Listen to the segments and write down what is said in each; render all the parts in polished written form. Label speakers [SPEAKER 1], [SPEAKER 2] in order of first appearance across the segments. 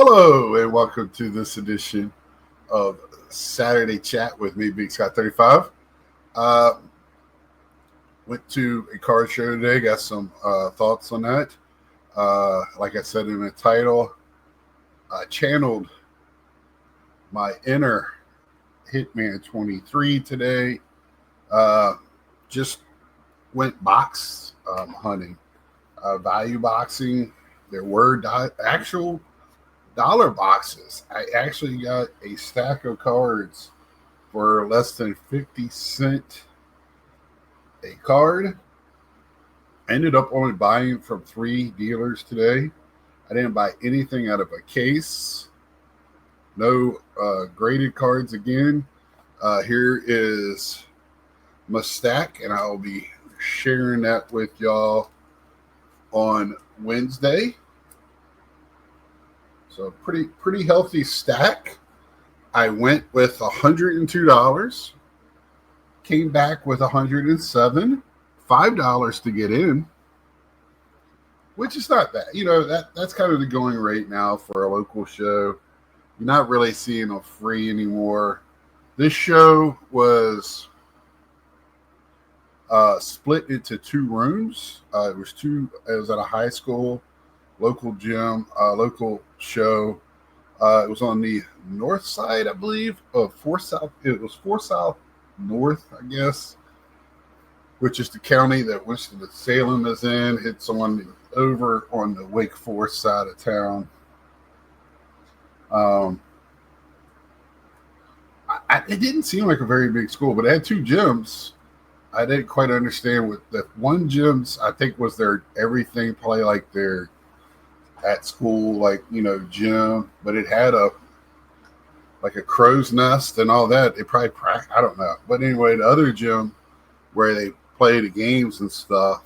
[SPEAKER 1] Hello, and welcome to this edition of Saturday Chat with me, Big Scott 35. Uh, went to a card show today, got some thoughts on that. Like I said in the title, I channeled my inner Hitman23 today. Just went box hunting, value boxing. There were actual dollar boxes. I actually got a stack of cards for less than 50 cents a card. I ended up only buying from 3 dealers today. I didn't buy anything out of a case. No graded cards again. Here is my stack, and I'll be sharing that with y'all on Wednesday. So pretty healthy stack. I went with $102, came back with $107, $5 to get in, which is not bad. You know, that's kind of the going rate now for a local show. You're not really seeing them free anymore. This show was split into 2 rooms. It was at a high school, local gym, local show. It was on the north side, I believe, of 4 South. It was 4 South North, I guess, which is the county that Winston-Salem is in. It's over on the Wake Forest side of town. It didn't seem like a very big school, but it had 2 gyms. I didn't quite understand what that one gym's, I think, was their everything, probably like their at school, like, gym, but it had a crow's nest and all that. They probably I don't know. But anyway, the other gym where they play the games and stuff,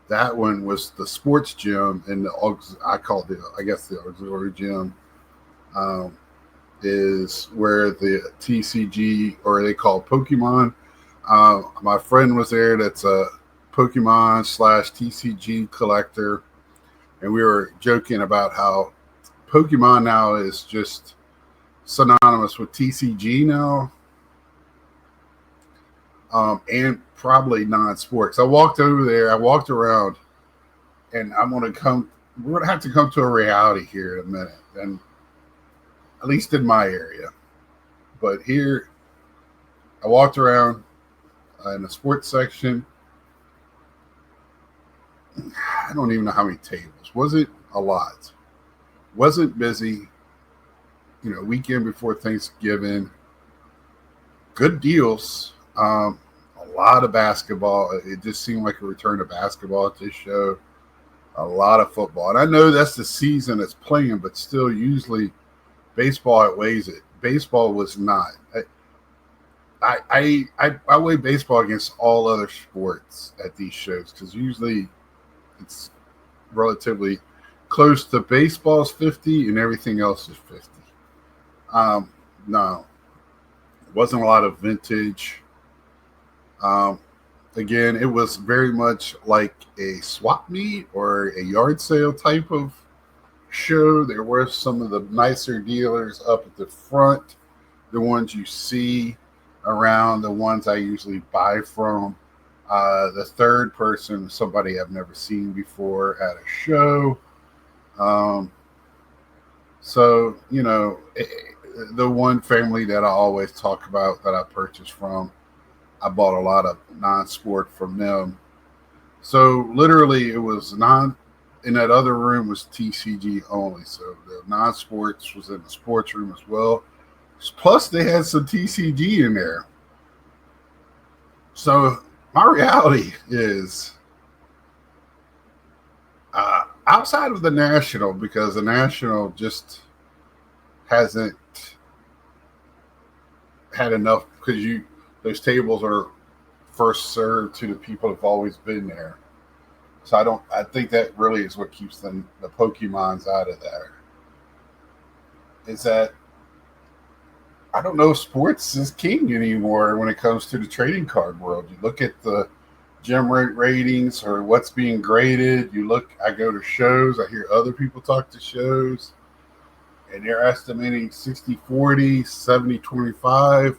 [SPEAKER 1] that one was the sports gym, and I called it, I guess, the auxiliary gym. Is where the TCG, or they call Pokemon. My friend was there that's a Pokemon / TCG collector, and we were joking about how Pokemon now is just synonymous with TCG now, and probably non-sports. I walked over there, I walked around, and we're going to have to come to a reality here in a minute, and at least in my area. But here, I walked around in the sports section. I don't even know how many tables. Was it a lot? Wasn't busy. Weekend before Thanksgiving. Good deals. A lot of basketball. It just seemed like a return to basketball at this show. A lot of football. And I know that's the season it's playing, but still, usually baseball outweighs it. Baseball was not. I weigh baseball against all other sports at these shows because usually it's relatively close to baseball's 50 and everything else is 50. No, it wasn't a lot of vintage. Again, it was very much like a swap meet or a yard sale type of show. There were some of the nicer dealers up at the front, the ones you see around, the ones I usually buy from. The third person, somebody I've never seen before at a show. So, the one family that I always talk about that I purchased from, I bought a lot of non-sport from them. So literally it was in that other room was TCG only. So the non-sports was in the sports room as well. Plus they had some TCG in there. So my reality is outside of the National, because the National just hasn't had enough, because those tables are first served to the people who've always been there. So I think that really is what keeps the Pokemons out of there. Is that I don't know if sports is king anymore when it comes to the trading card world. You look at the gym rate ratings or what's being graded. You look, I go to shows, I hear other people talk to shows, and they're estimating 60-40, 70-25.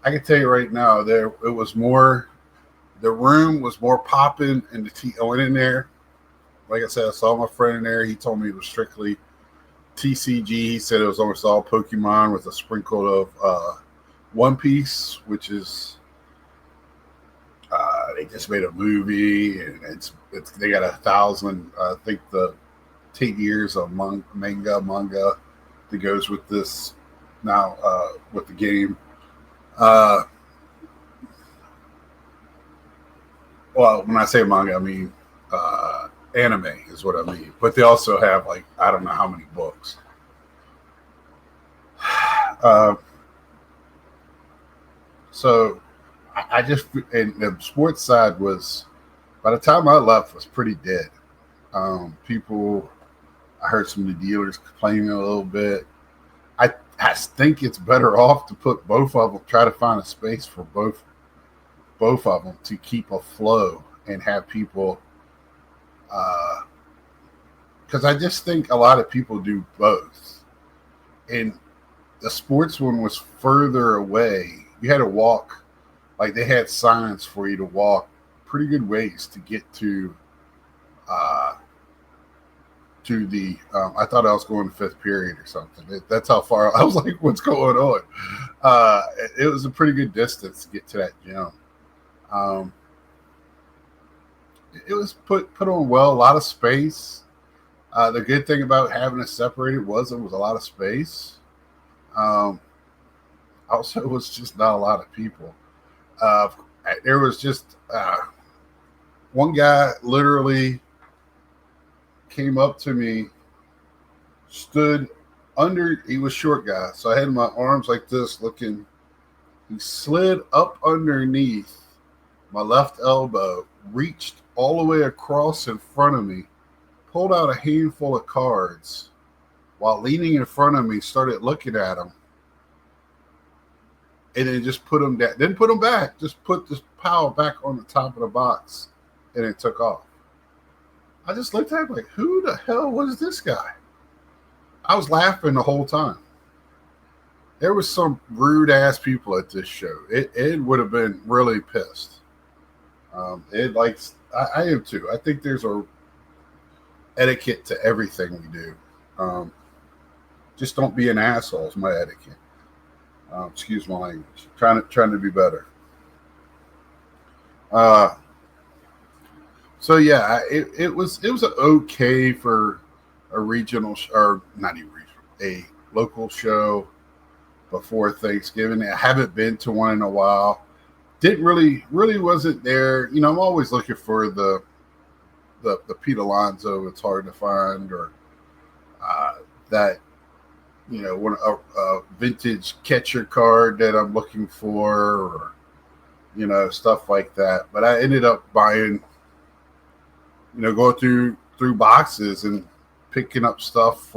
[SPEAKER 1] I can tell you right now, there it was more. The room was more popping, and I went in there. Like I said, I saw my friend in there. He told me it was strictly TCG. He said it was almost all Pokemon with a sprinkle of One Piece, which is they just made a movie, and it's they got 1,000. I think the 10 years of manga that goes with this now with the game. Uh, well, when I say manga, I mean anime is what I mean. But they also have like I don't know how many books. Uh, so I just and the sports side was by the time I left was pretty dead. People, I heard some of the dealers complaining a little bit. I think it's better off to put both of them, try to find a space for both of them to keep a flow and have people. Because I just think a lot of people do both, and the sports one was further away. You had to walk, like they had signs for you to walk pretty good ways to get uh, to the. I thought I was going to fifth period or something. That's how far I was like, what's going on? It was a pretty good distance to get to that gym. Um, it was put on well, a lot of space. The good thing about having it separated was it was a lot of space. Um, Also, it was just not a lot of people. Uh, there was just one guy literally came up to me, stood under. He was short guy, so I had my arms like this, looking. He slid up underneath my left elbow, reached all the way across in front of me, pulled out a handful of cards, while leaning in front of me, started looking at them, and then just put them down. Didn't put them back. Just put this pile back on the top of the box, and it took off. I just looked at him like, who the hell was this guy? I was laughing the whole time. There was some rude ass people at this show. It would have been really pissed. It likes. I am too. I think there's a etiquette to everything we do. Just don't be an asshole. Is my etiquette. Excuse my language. Trying to be better. So yeah, it was okay for a regional or not even regional, a local show before Thanksgiving. I haven't been to one in a while. Didn't really wasn't there. You know, I'm always looking for the Pete Alonso. It's hard to find, or that one a vintage catcher card that I'm looking for, or stuff like that. But I ended up buying, going through boxes and picking up stuff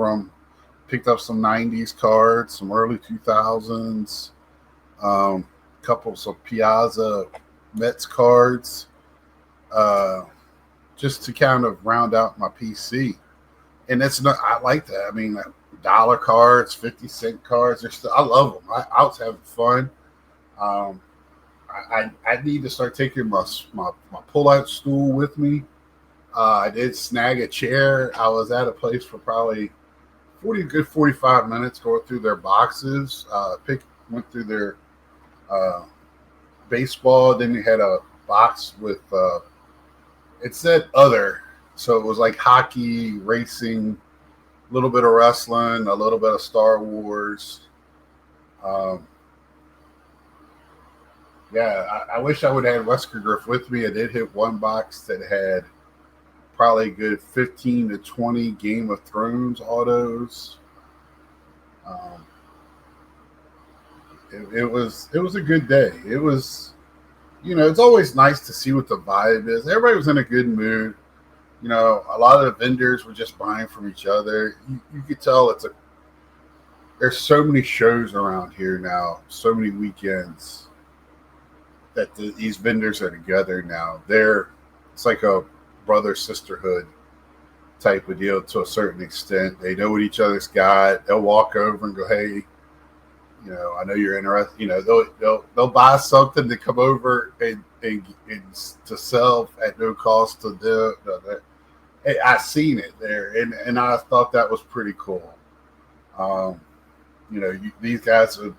[SPEAKER 1] picked up some 90s cards, some early 2000s, couples of Piazza Mets cards, just to kind of round out my PC. And that's not, I like that. I mean, dollar cards, 50-cent cards. I love them. I was having fun. I need to start taking my pull-out stool with me. I did snag a chair. I was at a place for probably 45 minutes going through their boxes. Went through their baseball. Then you had a box with it said other, so it was like hockey, racing, a little bit of wrestling, a little bit of Star Wars. I wish I would have had Wesker Griff with me. I did hit one box that had probably a good 15 to 20 Game of Thrones autos. It was a good day. It was, it's always nice to see what the vibe is. Everybody was in a good mood. A lot of the vendors were just buying from each other. You could tell there's so many shows around here now, so many weekends. that these vendors are together now. It's like a brother sisterhood type of deal to a certain extent. They know what each other's got. They'll walk over and go, "Hey, I know you're interested." They'll buy something to come over and to sell at no cost to them. Hey, I seen it there, and I thought that was pretty cool. Um, these guys would,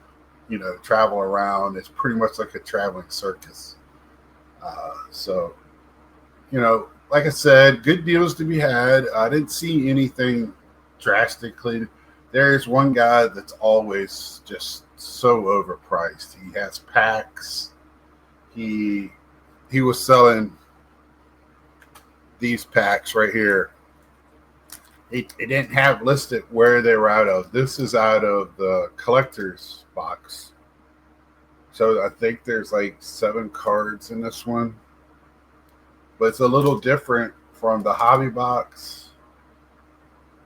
[SPEAKER 1] travel around. It's pretty much like a traveling circus. So, like I said, good deals to be had. I didn't see anything drastically. There's one guy that's always just so overpriced. He has packs. He was selling these packs right here. It didn't have listed where they were out of. This is out of the collector's box. So I think there's like 7 cards in this one. But it's a little different from the hobby box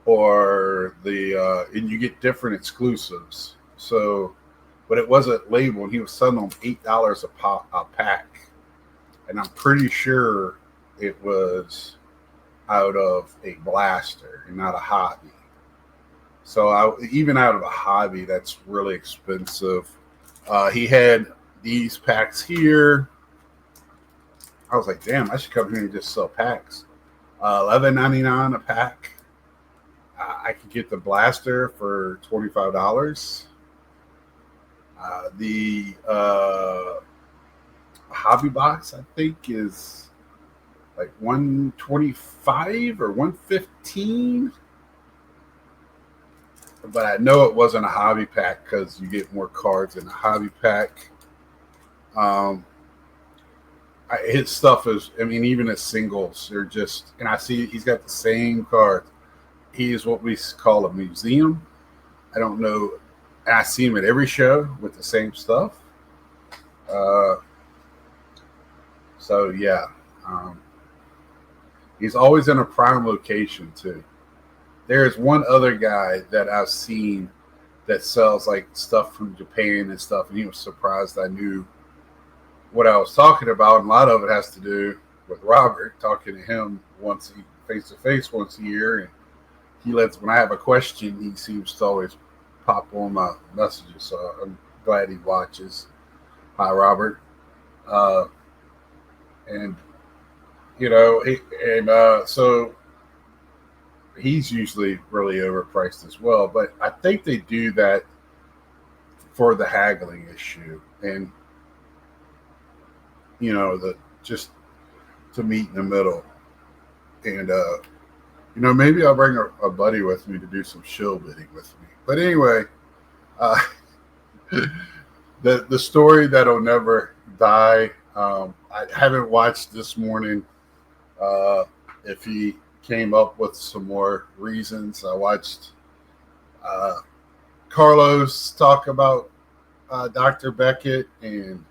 [SPEAKER 1] or and you get different exclusives. So, but it wasn't labeled. He was selling them $8 a pack. And I'm pretty sure it was out of a blaster and not a hobby. So even out of a hobby, that's really expensive. He had these packs here. I was like, damn, I should come here and just sell packs. $11.99 a pack. I could get the blaster for $25. The hobby box, I think, is like $125 or $115. But I know it wasn't a hobby pack because you get more cards in a hobby pack. His stuff is, even his singles, they're just, and I see he's got the same cards. He is what we call a museum. I don't know. And I see him at every show with the same stuff. So, yeah. He's always in a prime location, too. There's one other guy that I've seen that sells like stuff from Japan and stuff, and he was surprised I knew what I was talking about. And a lot of it has to do with Robert, talking to him face to face once a year, and when I have a question, he seems to always pop on my messages. So I'm glad he watches. Hi, Robert. So he's usually really overpriced as well. But I think they do that for the haggling issue, and just to meet in the middle. And maybe I'll bring a buddy with me to do some shill bidding with me. But anyway, the story that'll never die. I haven't watched this morning. If he came up with some more reasons, I watched Carlos talk about Dr. Beckett and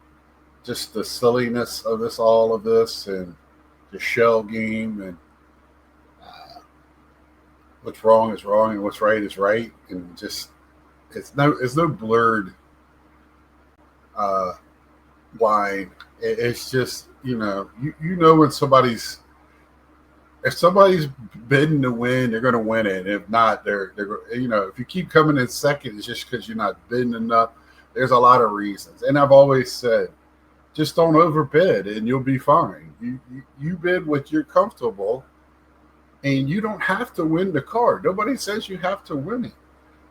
[SPEAKER 1] just the silliness of all of this, and the shell game, and what's wrong is wrong and what's right is right, and just it's no blurred line. It's just when if somebody's bidding to win, they're going to win it. If not, they're if you keep coming in second, it's just because you're not bidding enough. There's a lot of reasons, and I've always said, just don't overbid and you'll be fine. You bid what you're comfortable, and you don't have to win the card. Nobody says you have to win it.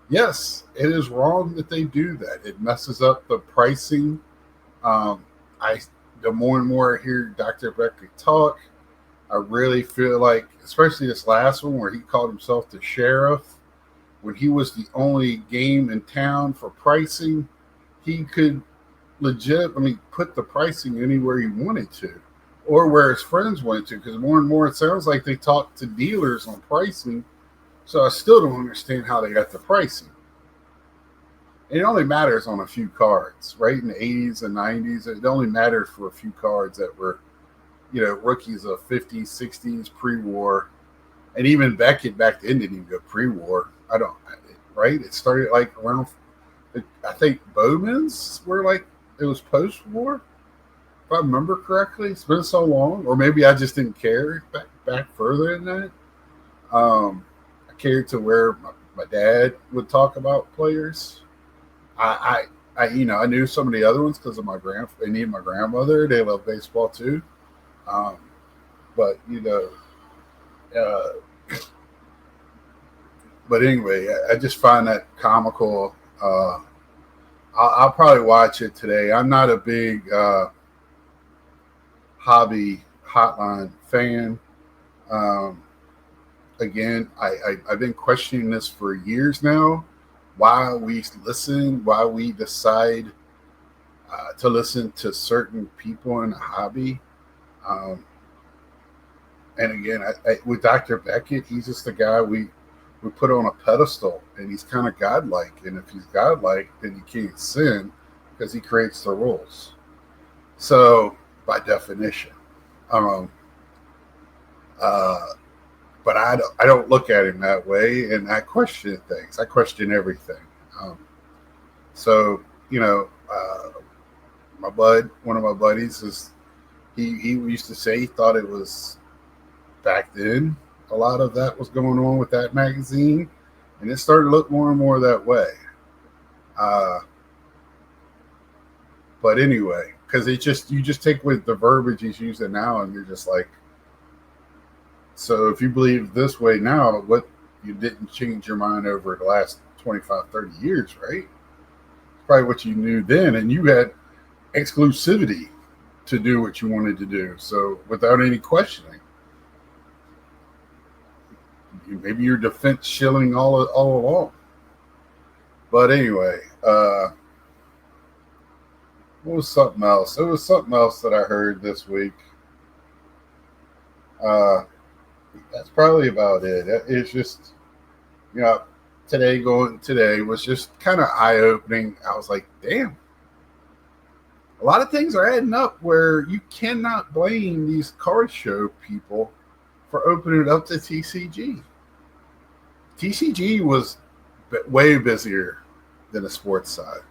[SPEAKER 1] Yes, it is wrong that they do that. It messes up the pricing. The more and more I hear Dr. Beckett talk, I really feel like, especially this last one where he called himself the sheriff, when he was the only game in town for pricing, he could legitimately put the pricing anywhere he wanted to, or where his friends wanted to, because more and more it sounds like they talk to dealers on pricing. So I still don't understand how they got the pricing. It only matters on a few cards, right? In the 80s and 90s, it only mattered for a few cards that were, rookies of 50s, 60s, pre-war. And even Beckett back then didn't even go pre-war. Right? It started like around, I think Bowman's were like, it was post-war. if I remember correctly. It's been so long, or maybe I just didn't care back further than that. I cared to where my dad would talk about players. I knew some of the other ones because of my they need my grandmother. They love baseball too. Um, but uh, but anyway, I just find that comical. I'll probably watch it today. I'm not a big hobby hotline fan. Um, again, I've been questioning this for years now. Why we listen, why we decide to listen to certain people in a hobby. Um, and again, with Dr. Beckett, he's just a guy we put on a pedestal, and he's kind of godlike. And if he's godlike, then he can't sin because he creates the rules. So, by definition, um, uh, but I don't look at him that way, and I question things. I question everything. Um, so, one of my buddies he used to say he thought it was back then. A lot of that was going on with that magazine, and it started to look more and more that way. Uh, but anyway, because you just take with the verbiage he's using now, and you're just like, so if you believe this way now, what you didn't change your mind over the last 25, 30 years, right? Probably what you knew then, and you had exclusivity to do what you wanted to do. So without any questioning, maybe your defense shilling all along. But anyway, what was something else? It was something else that I heard this week. Uh, that's probably about it. It's just, you know, today was just kind of eye opening. I was like, damn, a lot of things are adding up where you cannot blame these card show people for opening it up to TCG. TCG was way busier than the sports side.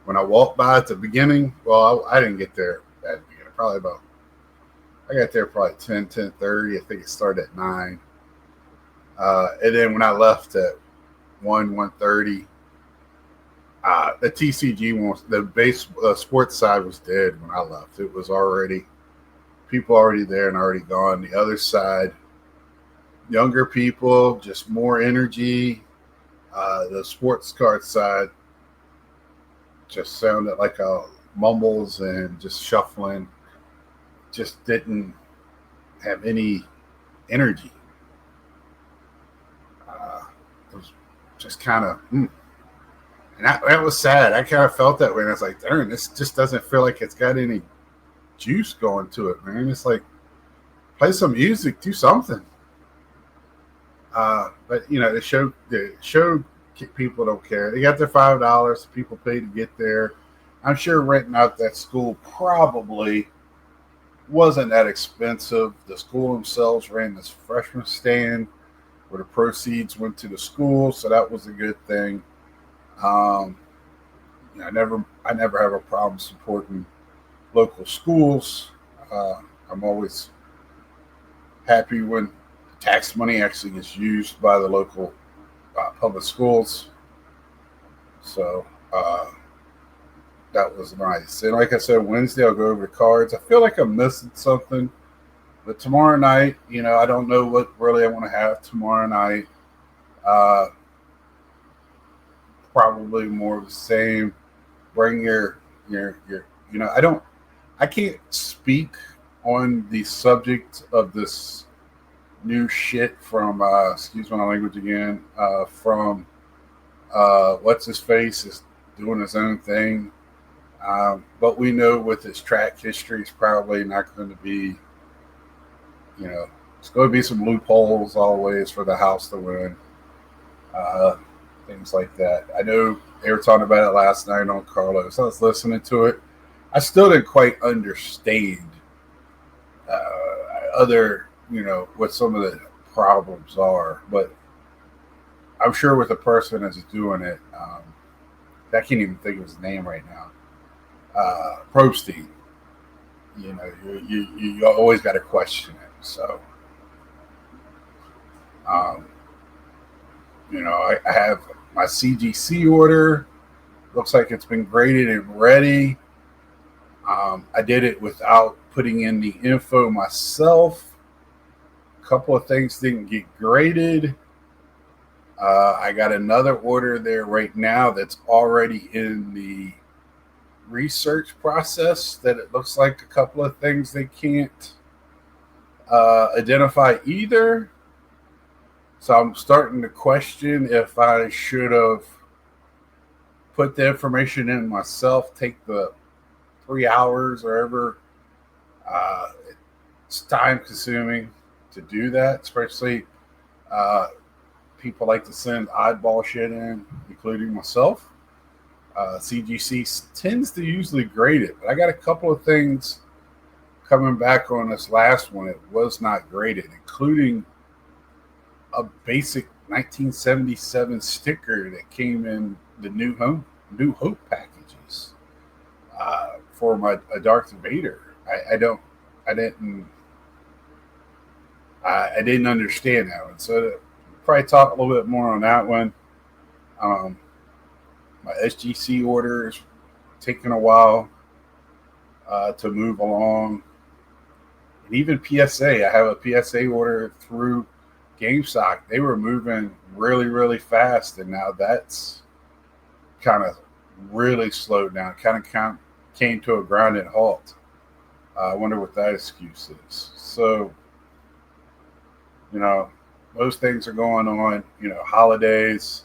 [SPEAKER 1] When I walked by at the beginning, well, I didn't get there at the beginning. I got there probably 10:30. I think it started at 9. And then when I left at 1:30, the TCG one, the sports side was dead when I left. It was already people already there and already gone. The other side, younger people, just more energy. The sports card side just sounded like a mumbles and just shuffling. Just didn't have any energy. It was just kind of, and that was sad. I kind of felt that way, and I was like, darn, this just doesn't feel like it's got any juice going to it, man. It's like, play some music, do something. But the show people don't care. They got their $5. People pay to get there. I'm sure renting out that school probably wasn't that expensive. The school themselves ran this freshman stand where the proceeds went to the school, so that was a good thing. I never have a problem supporting local schools. I'm always happy when tax money actually gets used by the local public schools. So that was nice. And like I said, Wednesday I'll go over the cards. I feel like I'm missing something. But tomorrow night, I don't know what really I want to have tomorrow night. Probably more of the same. Bring your I can't speak on the subject of this new shit from excuse my language again, from what's his face is doing his own thing. But we know with his track history, it's probably not going to be, it's going to be some loopholes always for the house to win. Things like that. I know they were talking about it last night on Carlos. I was listening to it. I still didn't quite understand what some of the problems are, but I'm sure with the person that's doing it, I can't even think of his name right now. Probstein. you always got to question it. So, um, I have my CGC order. Looks like it's been graded and ready. I did it without putting in the info myself. A couple of things didn't get graded. I got another order there right now that's already in the research process that it looks like a couple of things they can't identify either. So I'm starting to question if I should have put the information in myself, take the 3 hours or ever. It's time consuming to do that, especially uh, people like to send oddball shit in, including myself. CGC tends to usually grade it, but I got a couple of things coming back on this last one. It was not graded, including a basic 1977 sticker that came in the New Hope packages for a Darth Vader. I didn't understand that one. So probably talk a little bit more on that one. Um, my SGC order is taking a while to move along. And even PSA, I have a PSA order through GameStop. They were moving really, really fast, and now that's kind of really slowed down. Kind of came to a grounded halt. I wonder what that excuse is. So, most things are going on. Holidays.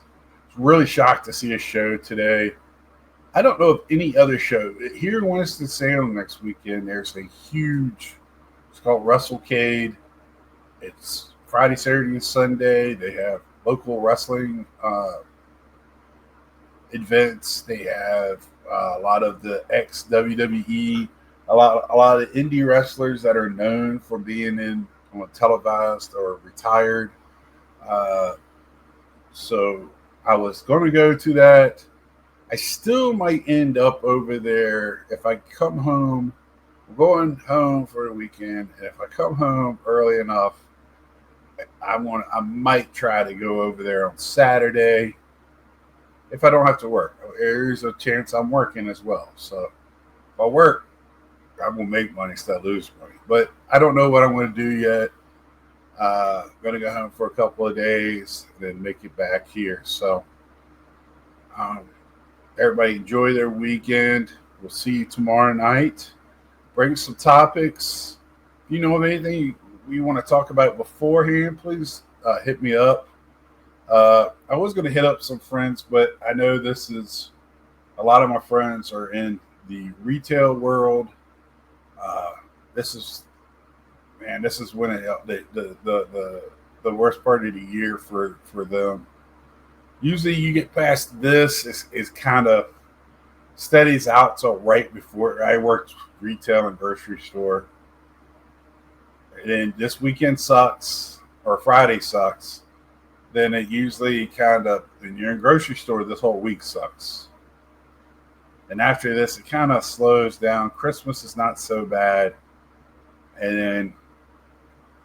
[SPEAKER 1] Really shocked to see a show today. I don't know of any other show here in Winston-Salem next weekend. There's a huge. It's called WrestleCade. It's Friday, Saturday, and Sunday. They have local wrestling events. They have a lot of the ex WWE, a lot of indie wrestlers that are known for being in on televised or retired. So I was going to go to that. I still might end up over there if I come home. I'm going home for the weekend, and if I come home early enough, I might try to go over there on Saturday if I don't have to work. There's a chance I'm working as well. So if I work, I'm gonna make money instead of lose money. But I don't know what I'm going to do yet. Going to go home for a couple of days and then make it back here. So everybody enjoy their weekend. We'll see you tomorrow night. Bring some topics. If you know of anything you want to talk about beforehand, please hit me up. I was going to hit up some friends, but I know a lot of my friends are in the retail world. This is when the worst part of the year for them. Usually you get past this, is kind of steadies out till right before. I worked retail and grocery store. And then this weekend sucks, or Friday sucks. Then it usually when you're in grocery store, this whole week sucks. And after this, it kind of slows down. Christmas is not so bad. And then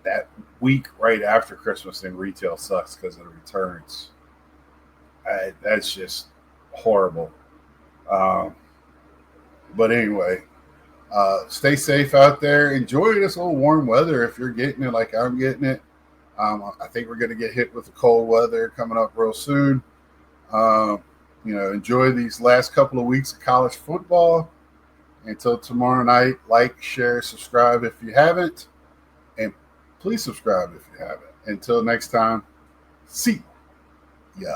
[SPEAKER 1] that week right after Christmas in retail sucks because of the returns. That's just horrible. But anyway, stay safe out there. Enjoy this little warm weather if you're getting it like I'm getting it. I think we're going to get hit with the cold weather coming up real soon. Enjoy these last couple of weeks of college football. Until tomorrow night, like, share, subscribe if you haven't. And please subscribe if you haven't. Until next time, see ya.